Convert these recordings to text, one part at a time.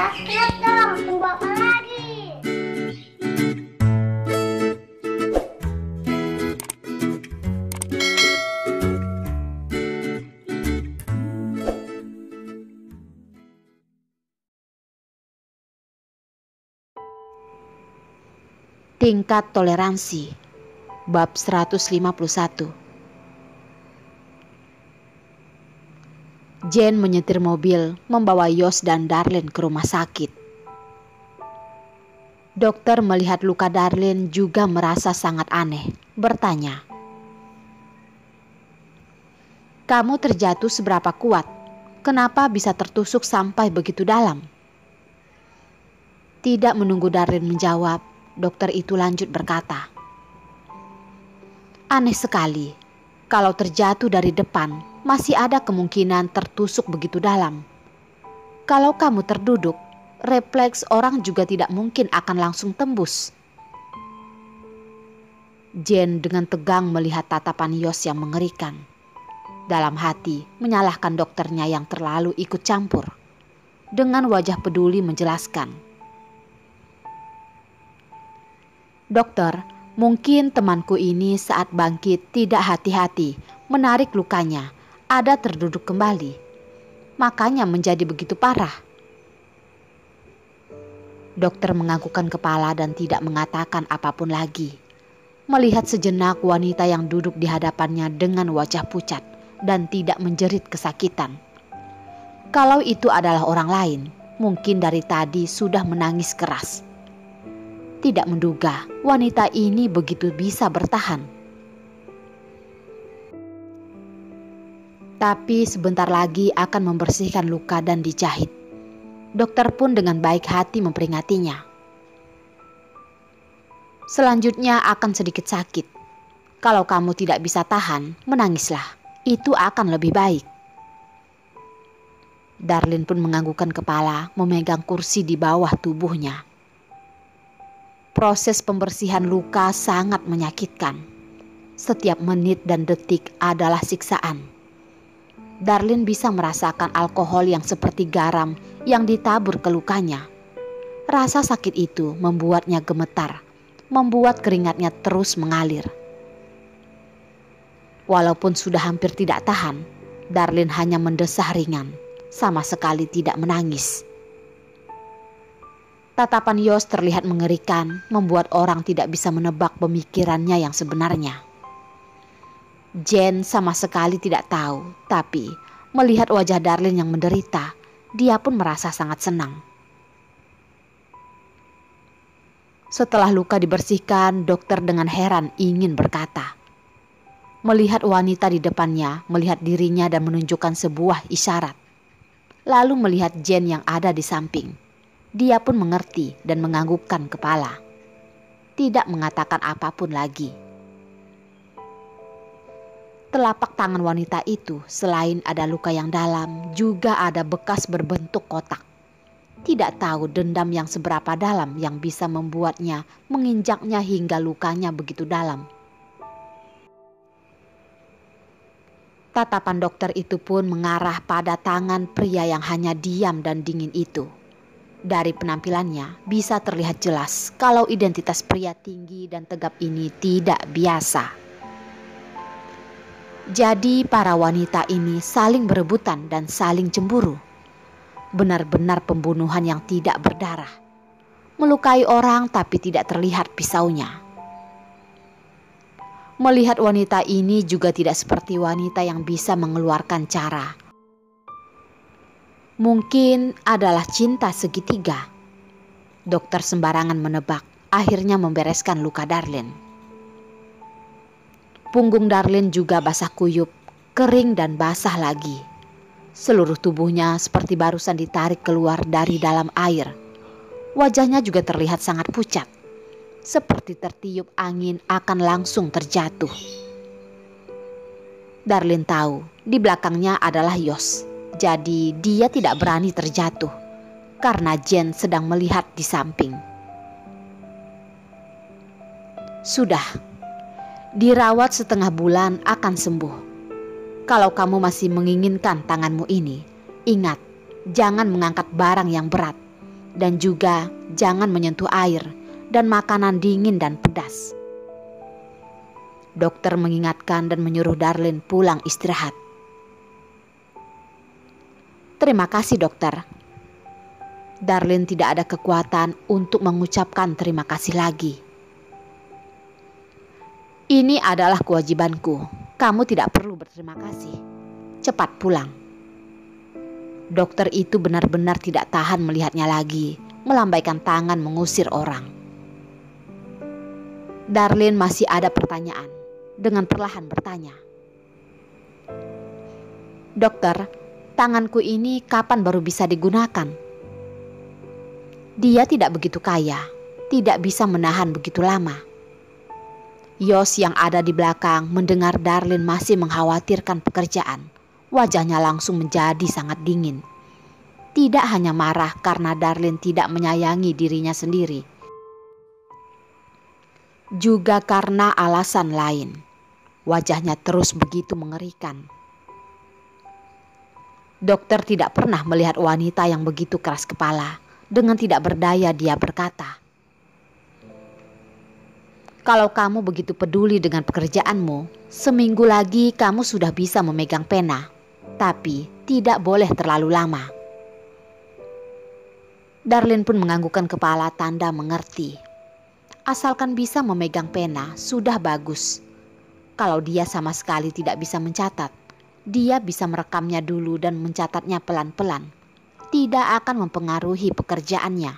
Siap dong, tunggu apa lagi? Tingkat toleransi bab 151. Jane menyetir mobil membawa Yos dan Darlene ke rumah sakit. Dokter melihat luka Darlene juga merasa sangat aneh, bertanya, "Kamu terjatuh seberapa kuat? Kenapa bisa tertusuk sampai begitu dalam?" Tidak menunggu Darlene menjawab, dokter itu lanjut berkata, "Aneh sekali, kalau terjatuh dari depan, masih ada kemungkinan tertusuk begitu dalam. Kalau kamu terduduk, refleks orang juga tidak mungkin akan langsung tembus." Jane dengan tegang melihat tatapan Yos yang mengerikan. Dalam hati menyalahkan dokternya yang terlalu ikut campur. Dengan wajah peduli menjelaskan, "Dokter, mungkin temanku ini saat bangkit tidak hati-hati menarik lukanya, ada terduduk kembali. Makanya menjadi begitu parah." Dokter menganggukkan kepala dan tidak mengatakan apapun lagi. Melihat sejenak wanita yang duduk di hadapannya dengan wajah pucat dan tidak menjerit kesakitan. Kalau itu adalah orang lain, mungkin dari tadi sudah menangis keras. Tidak menduga wanita ini begitu bisa bertahan. Tapi sebentar lagi akan membersihkan luka dan dijahit. Dokter pun dengan baik hati memperingatinya. "Selanjutnya akan sedikit sakit. Kalau kamu tidak bisa tahan, menangislah. Itu akan lebih baik." Darlene pun menganggukkan kepala, memegang kursi di bawah tubuhnya. Proses pembersihan luka sangat menyakitkan. Setiap menit dan detik adalah siksaan. Darlene bisa merasakan alkohol yang seperti garam yang ditabur ke lukanya. Rasa sakit itu membuatnya gemetar, membuat keringatnya terus mengalir. Walaupun sudah hampir tidak tahan, Darlene hanya mendesah ringan, sama sekali tidak menangis. Tatapan Yos terlihat mengerikan, membuat orang tidak bisa menebak pemikirannya yang sebenarnya. Jane sama sekali tidak tahu, tapi melihat wajah Darlene yang menderita, dia pun merasa sangat senang. Setelah luka dibersihkan, dokter dengan heran ingin berkata. Melihat wanita di depannya, melihat dirinya dan menunjukkan sebuah isyarat. Lalu melihat Jane yang ada di samping. Dia pun mengerti dan menganggukkan kepala. Tidak mengatakan apapun lagi. Telapak tangan wanita itu selain ada luka yang dalam, juga ada bekas berbentuk kotak. Tidak tahu dendam yang seberapa dalam yang bisa membuatnya menginjaknya hingga lukanya begitu dalam. Tatapan dokter itu pun mengarah pada tangan pria yang hanya diam dan dingin itu. Dari penampilannya bisa terlihat jelas kalau identitas pria tinggi dan tegap ini tidak biasa. Jadi para wanita ini saling berebutan dan saling cemburu. Benar-benar pembunuhan yang tidak berdarah. Melukai orang tapi tidak terlihat pisaunya. Melihat wanita ini juga tidak seperti wanita yang bisa mengeluarkan cara. Mungkin adalah cinta segitiga. Dokter sembarangan menebak, akhirnya membereskan luka Darlene. Punggung Darlene juga basah kuyup, kering dan basah lagi. Seluruh tubuhnya seperti barusan ditarik keluar dari dalam air. Wajahnya juga terlihat sangat pucat, seperti tertiup angin akan langsung terjatuh. Darlene tahu di belakangnya adalah Yos, jadi dia tidak berani terjatuh karena Jane sedang melihat di samping. Sudah, dirawat setengah bulan akan sembuh. Kalau kamu masih menginginkan tanganmu ini, ingat, jangan mengangkat barang yang berat. dan juga jangan menyentuh air dan makanan dingin dan pedas. Dokter mengingatkan dan menyuruh Darlin pulang istirahat. Terima kasih dokter. Darlin tidak ada kekuatan untuk mengucapkan terima kasih lagi. Ini adalah kewajibanku. Kamu tidak perlu berterima kasih. Cepat pulang. Dokter itu benar-benar tidak tahan melihatnya lagi, melambaikan tangan mengusir orang. Darlin masih ada pertanyaan, dengan perlahan bertanya. Dokter, tanganku ini kapan baru bisa digunakan? Dia tidak begitu kaya, tidak bisa menahan begitu lama. Yos yang ada di belakang mendengar Darlin masih mengkhawatirkan pekerjaan. Wajahnya langsung menjadi sangat dingin. Tidak hanya marah karena Darlin tidak menyayangi dirinya sendiri, juga karena alasan lain. Wajahnya terus begitu mengerikan. Dokter tidak pernah melihat wanita yang begitu keras kepala. Dengan tidak berdaya dia berkata, "Kalau kamu begitu peduli dengan pekerjaanmu, seminggu lagi kamu sudah bisa memegang pena. Tapi tidak boleh terlalu lama." Darlin pun menganggukkan kepala tanda mengerti. Asalkan bisa memegang pena sudah bagus. Kalau dia sama sekali tidak bisa mencatat, dia bisa merekamnya dulu dan mencatatnya pelan-pelan. Tidak akan mempengaruhi pekerjaannya.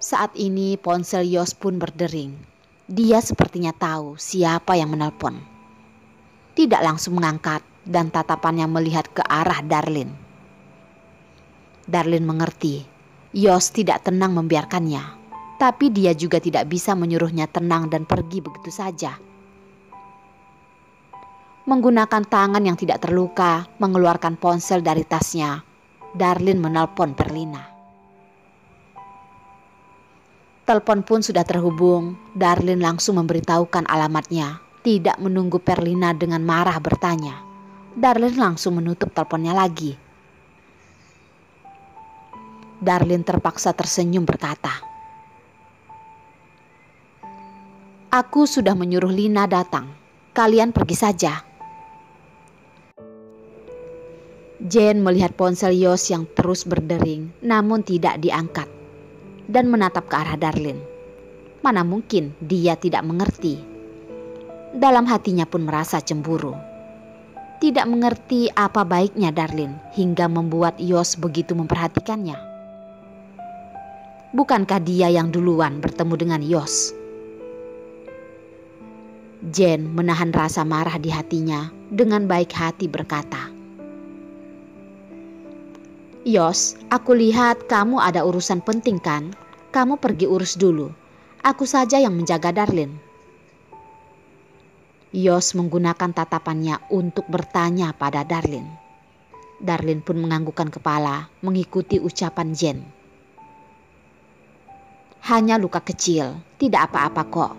Saat ini ponsel Yos pun berdering. Dia sepertinya tahu siapa yang menelpon. Tidak langsung mengangkat dan tatapannya melihat ke arah Darlin. Darlin mengerti, Yos tidak tenang membiarkannya. Tapi dia juga tidak bisa menyuruhnya tenang dan pergi begitu saja. Menggunakan tangan yang tidak terluka, mengeluarkan ponsel dari tasnya, Darlin menelpon Perlina. Telepon pun sudah terhubung. Darlin langsung memberitahukan alamatnya. Tidak menunggu Perlina dengan marah bertanya. Darlin langsung menutup teleponnya lagi. Darlin terpaksa tersenyum berkata, "Aku sudah menyuruh Lina datang. Kalian pergi saja." Jane melihat ponsel Yos yang terus berdering namun tidak diangkat dan menatap ke arah Darlin. Mana mungkin dia tidak mengerti. Dalam hatinya pun merasa cemburu. Tidak mengerti apa baiknya Darlin hingga membuat Yos begitu memperhatikannya. Bukankah dia yang duluan bertemu dengan Yos? Jane menahan rasa marah di hatinya dengan baik hati berkata, "Yos, aku lihat kamu ada urusan penting kan? Kamu pergi urus dulu. Aku saja yang menjaga Darlin." Yos menggunakan tatapannya untuk bertanya pada Darlin. Darlin pun menganggukkan kepala mengikuti ucapan Jane. "Hanya luka kecil, tidak apa-apa kok."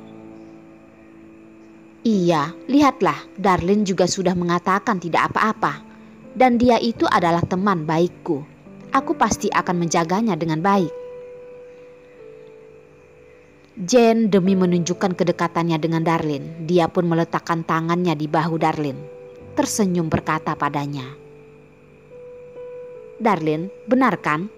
"Iya, lihatlah, Darlin juga sudah mengatakan tidak apa-apa. Dan dia itu adalah teman baikku. Aku pasti akan menjaganya dengan baik." Jane demi menunjukkan kedekatannya dengan Darlin, dia pun meletakkan tangannya di bahu Darlin. Tersenyum berkata padanya, "Darlin, benar kan?"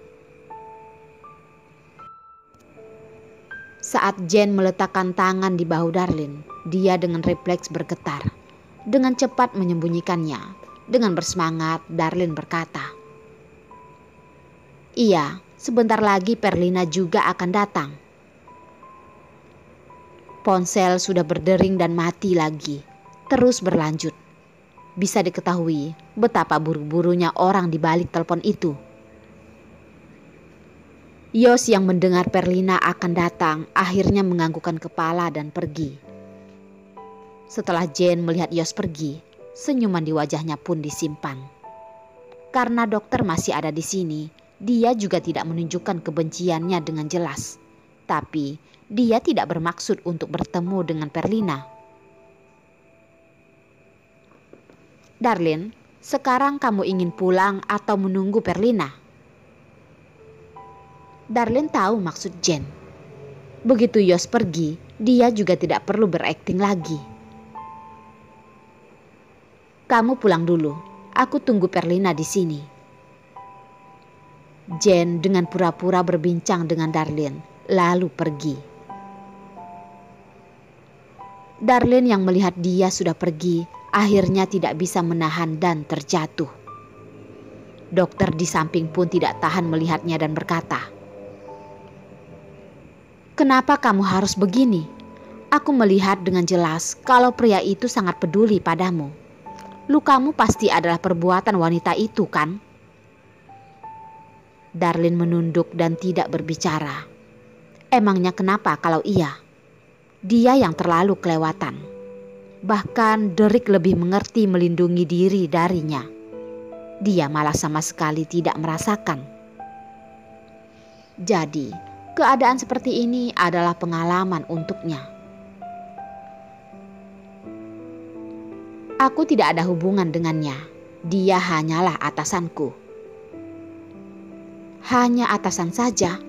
Saat Jane meletakkan tangan di bahu Darlin, dia dengan refleks bergetar. Dengan cepat menyembunyikannya. Dengan bersemangat, Darlin berkata, "Iya, sebentar lagi Perlina juga akan datang." Ponsel sudah berdering dan mati lagi. Terus berlanjut. Bisa diketahui betapa buru-burunya orang di balik telepon itu. Yos yang mendengar Perlina akan datang akhirnya menganggukkan kepala dan pergi. Setelah Jane melihat Yos pergi, senyuman di wajahnya pun disimpan. Karena dokter masih ada di sini, dia juga tidak menunjukkan kebenciannya dengan jelas. Tapi dia tidak bermaksud untuk bertemu dengan Perlina. "Darlin, sekarang kamu ingin pulang atau menunggu Perlina?" Darlene tahu maksud Jen. Begitu Yos pergi, dia juga tidak perlu berakting lagi. Kamu pulang dulu, aku tunggu Perlina di sini. Jen dengan pura-pura berbincang dengan Darlene, lalu pergi. Darlene yang melihat dia sudah pergi, akhirnya tidak bisa menahan dan terjatuh. Dokter di samping pun tidak tahan melihatnya dan berkata, "Kenapa kamu harus begini? Aku melihat dengan jelas kalau pria itu sangat peduli padamu. Lukamu pasti adalah perbuatan wanita itu, kan?" Darlene menunduk dan tidak berbicara. Emangnya kenapa kalau iya? Dia yang terlalu kelewatan. Bahkan Derek lebih mengerti melindungi diri darinya. Dia malah sama sekali tidak merasakan. Jadi, keadaan seperti ini adalah pengalaman untuknya. Aku tidak ada hubungan dengannya. Dia hanyalah atasanku. Hanya atasan saja.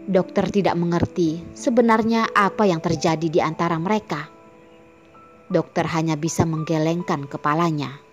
Dokter tidak mengerti sebenarnya apa yang terjadi di antara mereka. Dokter hanya bisa menggelengkan kepalanya.